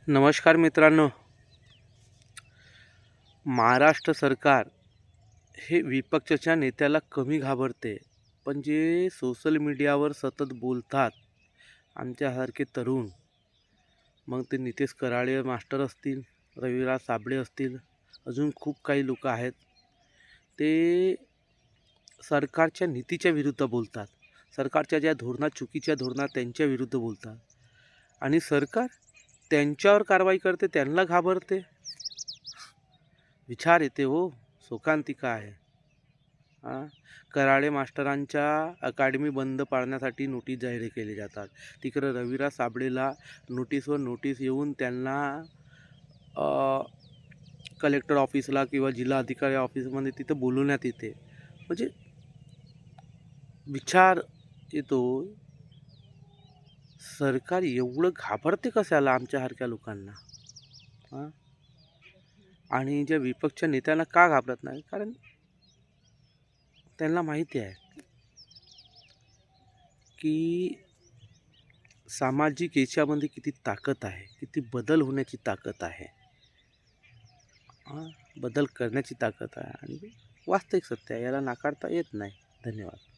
नमस्कार मित्रांनो. महाराष्ट्र सरकार हे विपक्षाच्या नेत्याला कमी घाबरते, पण जे सोशल मीडियावर सतत बोलतात आमच्यासारखे तरुण, मग ते नितेश कराळे मास्टर असतील, रविराज साबळे असतील, अजून खूप काही लोक आहेत, ते सरकारच्या नीतीच्या विरुद्ध बोलतात. सरकारच्या ज्या चुकीच्या धोरणात त्यांच्या विरुद्ध बोलतात आणि सरकार त्यांच्यावर कारवाई करते, त्यांना घाबरते. विचार येते हो, शोकांतिका आहे. हां, कराळे मास्टरांच्या अकॅडमी बंद पाडण्यासाठी नोटीस जाहीर केली जातात. तिकडं रविराज साबळेला नोटीसवर नोटीस येऊन त्यांना कलेक्टर ऑफिसला किंवा जिल्हा अधिकारी ऑफिसमध्ये तिथं बोलवण्यात येते. म्हणजे विचार येतो, सरकार एवढं घाबरते कशाला आमच्यासारख्या लोकांना? हां, आणि ज्या विपक्षच्या नेत्यांना का घाबरत नाही? कारण त्यांना माहिती आहे की सामाजिक याच्यामध्ये किती ताकद आहे, किती बदल होण्याची ताकद आहे, बदल करण्याची ताकद आहे आणि वास्तविक सत्य आहे, याला नाकारता येत नाही. धन्यवाद.